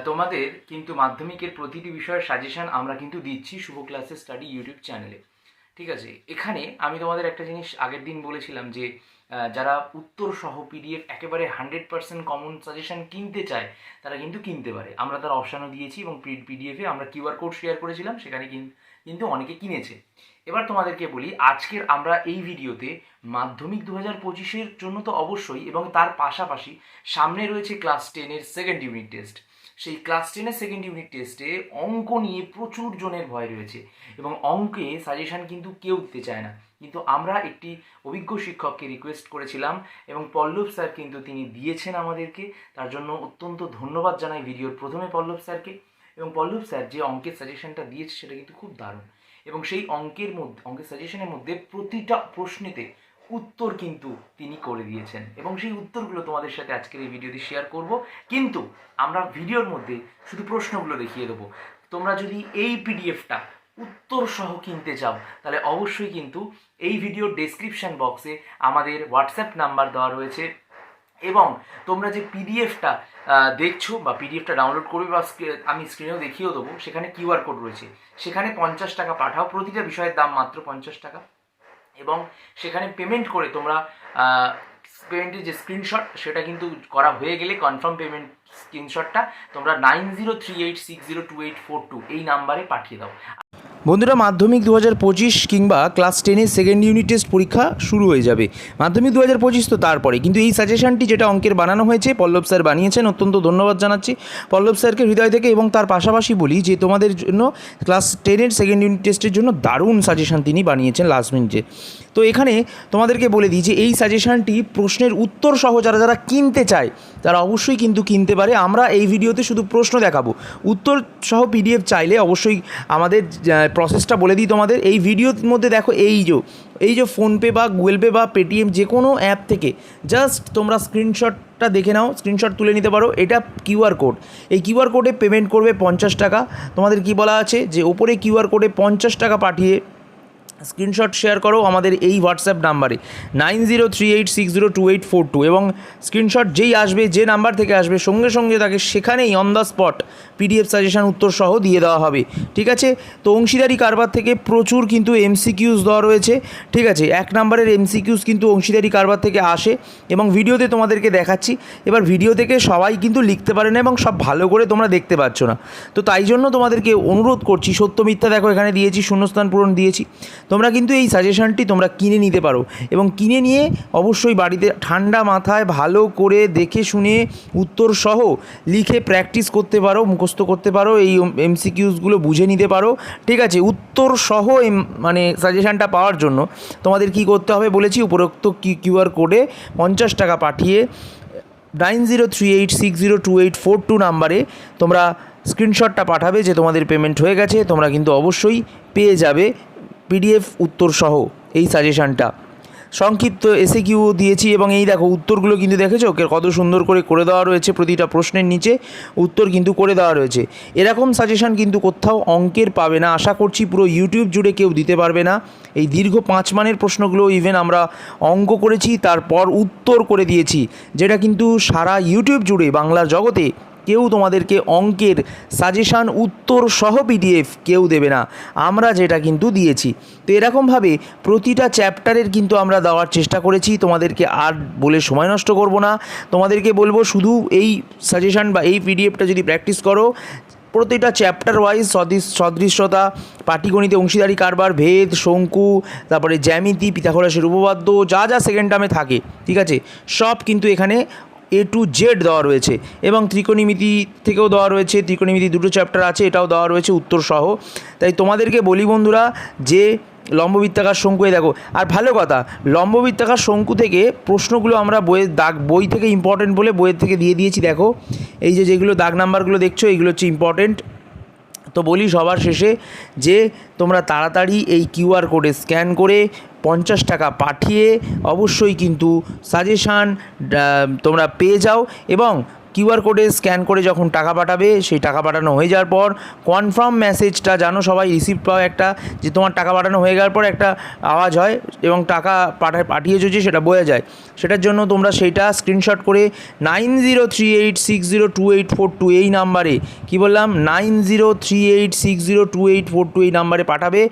তোমাদের কিন্তু মাধ্যমিকের প্রতিটি বিষয়ের সাজেশন আমরা কিন্তু দিচ্ছি শুভ ক্লাসেস স্টাডি ইউটিউব চ্যানেলে। ঠিক আছে, এখানে আমি তোমাদের একটা জিনিস আগের দিন বলেছিলাম যে যারা উত্তর সহ পিডিএফ একেবারে 100% কমন সাজেশন কিনতে চায় তারা কিন্তু কিনতে পারে। আমরা তার অপশানও দিয়েছি এবং পিডিএফে আমরা কিউআর কোড শেয়ার করেছিলাম, সেখানে কিন্তু অনেকে কিনেছে। এবার তোমাদেরকে বলি, আজকের আমরা এই ভিডিওতে মাধ্যমিক 2025-এর জন্য তো অবশ্যই, এবং তার পাশাপাশি সামনে রয়েছে ক্লাস 10-এর সেকেন্ড ইউনিট টেস্ট। সেই ক্লাস 10-এর সেকেন্ড ইউনিট টেস্টে অঙ্ক নিয়ে প্রচুর জনের ভয় রয়েছে এবং অঙ্কে সাজেশান কিন্তু কেউ দিতে চায় না। কিন্তু আমরা একটি অভিজ্ঞ শিক্ষককে রিকোয়েস্ট করেছিলাম এবং পল্লব স্যার কিন্তু তিনি দিয়েছেন আমাদেরকে। তার জন্য অত্যন্ত ধন্যবাদ জানাই ভিডিওর প্রথমে পল্লব স্যারকে। এবং পল্লব স্যার যে অঙ্কের সাজেশনটা দিয়েছে সেটা কিন্তু খুব দারুণ, এবং সেই অঙ্কের সাজেশনের মধ্যে প্রতিটা প্রশ্নেতে উত্তর কিন্তু তিনি করে দিয়েছেন এবং সেই উত্তরগুলো তোমাদের সাথে আজকের এই ভিডিওতে শেয়ার করব। কিন্তু আমরা ভিডিওর মধ্যে শুধু প্রশ্নগুলো দেখিয়ে দেবো। তোমরা যদি এই পিডিএফটা উত্তর সহ কিনতে চাও তাহলে অবশ্যই কিন্তু এই ভিডিওর ডেসক্রিপশন বক্সে আমাদের হোয়াটসঅ্যাপ নাম্বার দেওয়া রয়েছে, এবং তোমরা যে পিডিএফটা দেখছো বা পিডিএফটা ডাউনলোড করবে বা আমি স্ক্রিনেও দেখিয়েও দেবো, সেখানে কিউআর কোড রয়েছে, সেখানে 50 টাকা পাঠাও। প্রতিটা বিষয়ের দাম মাত্র 50 টাকা, এবং সেখানে পেমেন্ট করে তোমরা পেমেন্টের যে স্ক্রিনশট সেটা কিন্তু করা হয়ে গেলে কনফার্ম পেমেন্ট স্ক্রিনশটটা তোমরা 9038602842 এই নাম্বারে পাঠিয়ে দাও। বন্ধুরা, মাধ্যমিক 2025 কিংবা ক্লাস 10-এর সেকেন্ড ইউনিট টেস্ট পরীক্ষা শুরু হয়ে যাবে। মাধ্যমিক 2025 তো তারপরে, কিন্তু এই সাজেশনটি যেটা অঙ্কের বানানো হয়েছে পল্লব স্যার বানিয়েছেন, অত্যন্ত ধন্যবাদ জানাচ্ছি পল্লব স্যারকে হৃদয় থেকে। এবং তার পাশাপাশি বলি যে তোমাদের জন্য ক্লাস 10-এর সেকেন্ড ইউনিট টেস্টের জন্য দারুণ সাজেশন তিনি বানিয়েছেন লাস্ট মিনিটে। তো এখানে তোমাদেরকে বলে দিই যে এই সাজেশনটি প্রশ্নের উত্তর সহ যারা যারা কিনতে চায় তারা অবশ্যই কিন্তু কিনতে পারে। আমরা এই ভিডিওতে শুধু প্রশ্ন দেখাবো, উত্তর সহ পিডিএফ চাইলে অবশ্যই আমাদের প্রসেসটা বলে দিই তোমাদের। এই ভিডিওর মধ্যে দেখো এই যে ফোনপে বা গুগল পে বা পেটিএম যে কোনো অ্যাপ থেকে জাস্ট তোমরা স্ক্রিনশটটা দেখে নাও, স্ক্রিনশট তুলে নিতে পারো। এটা কিউআর কোড, এই কিউআর কোডে পেমেন্ট করবে 50 টাকা। তোমাদের কি বলা আছে যে ওপরে কিউআর কোডে 50 টাকা পাঠিয়ে স্ক্রিনশট শেয়ার করো আমাদের এই হোয়াটসঅ্যাপ নাম্বারে 9038602842, এবং স্ক্রিনশট যেই আসবে, যে নাম্বার থেকে আসবে, সঙ্গে সঙ্গে তাকে সেখানেই on the spot PDF suggestion উত্তর সহ দিয়ে দেওয়া হবে। ঠিক আছে, তো অংশীদারি কারবার থেকে প্রচুর কিন্তু এমসিকিউজ দেওয়া রয়েছে। ঠিক আছে, 1 নম্বরের এমসিকিউজ কিন্তু অংশীদারি কারবার থেকে আসে এবং ভিডিওতে তোমাদেরকে দেখাচ্ছি। এবার ভিডিও থেকে সবাই কিন্তু লিখতে পারে না এবং সব ভালো করে তোমরা দেখতে পাচ্ছ না, তো তাই জন্য তোমাদেরকে অনুরোধ করছি, সত্য মিথ্যা দেখো এখানে দিয়েছি, শূন্যস্থান পূরণ দিয়েছি। তোমরা কিন্তু এই সাজেশনটি তোমরা কিনে নিতে পারো এবং কিনে নিয়ে অবশ্যই বাড়িতে ঠান্ডা মাথায় ভালো করে দেখে শুনে উত্তর সহ লিখে প্র্যাকটিস করতে পারো, মুখস্থ করতে পারো, এই এমসিকিউজগুলো বুঝে নিতে পারো। ঠিক আছে, উত্তর সহ মানে সাজেশনটা পাওয়ার জন্য তোমাদের কি করতে হবে বলেছি, উপরোক্ত কিউআর কোডে 50 টাকা পাঠিয়ে 9038602842 নাম্বারে তোমরা স্ক্রিনশটটা পাঠাবে যে তোমাদের পেমেন্ট হয়ে গেছে। তোমরা কিন্তু অবশ্যই পেয়ে যাবে পিডিএফ উত্তর সহ এই সাজেশানটা। সংক্ষিপ্ত এসএকিউ দিয়েছি এবং এই দেখো উত্তরগুলো কিন্তু দেখেছো কত সুন্দর করে দেওয়া রয়েছে, প্রতিটা প্রশ্নের নিচে উত্তর কিন্তু করে দেওয়া রয়েছে। এরকম সাজেশান কিন্তু কোথাও অঙ্কের পাবে না, আশা করছি পুরো ইউটিউব জুড়ে কেউ দিতে পারবে না। এই দীর্ঘ 5 মানের প্রশ্নগুলো ইভেন আমরা অঙ্ক করেছি, তারপর উত্তর করে দিয়েছি, যেটা কিন্তু সারা ইউটিউব জুড়ে বাংলার জগতে কেউ তোমাদেরকে অঙ্কের সাজেশান উত্তর সহ পিডিএফ কেউ দেবে না, আমরা যেটা কিন্তু দিয়েছি। তো এরকমভাবে প্রতিটা চ্যাপ্টারের কিন্তু আমরা দেওয়ার চেষ্টা করেছি। তোমাদেরকে আর বলে সময় নষ্ট করব না, তোমাদেরকে বলবো শুধু এই সাজেশান বা এই পিডিএফটা যদি প্র্যাকটিস করো, প্রতিটা চ্যাপ্টার ওয়াইজ সদৃশ্যতা, পাটিগণিতে অংশীদারি কারবার, ভেদ, শঙ্কু, তারপরে জ্যামিতি, পিথাগোরাসের উপপাদ্য, যা যা সেকেন্ড টার্মে থাকে, ঠিক আছে, সব কিন্তু এখানে A to Z দেওয়া রয়েছে। এবং ত্রিকোণমিতি থেকেও দেওয়া রয়েছে, ত্রিকোণমিতি 2টো চ্যাপ্টার আছে, এটাও দেওয়া রয়েছে উত্তর সহ। তাই তোমাদেরকে বলি বন্ধুরা যে লম্ববৃত্তাকার শঙ্কু, দেখো, আর ভালো কথা, লম্ববৃত্তাকার শঙ্কু থেকে প্রশ্নগুলো আমরা বই থেকে ইম্পর্টেন্ট বলে বইয়ের থেকে দিয়ে দিয়েছি। দেখো এই যেগুলো দাগ নাম্বারগুলো দেখছো, এইগুলো হচ্ছে ইম্পর্টেন্ট। তো বলি সবার শেষে যে তোমরা তাড়াতাড়ি এই কিউআর কোডে স্ক্যান করে 50 টাকা পাঠিয়ে অবশ্যই কিন্তু সাজেশান তোমরা পেয়ে যাও। এবং কিউআর কোডে স্ক্যান করে যখন টাকা পাঠাবে, সেই টাকা পাঠানো হয়ে যাওয়ার পর কনফার্ম মেসেজটা জানো সবাই রিসিভ পাও একটা, যে তোমার টাকা পাঠানো হয়ে যাওয়ার পর একটা আওয়াজ হয় এবং টাকা পাঠিয়েছো যে সেটা বোঝা যায়। সেটার জন্য তোমরা সেইটা স্ক্রিনশট করে 9038602842 এই নাম্বারে, কি বললাম, 9038602842 এই নাম্বারে পাঠাবে।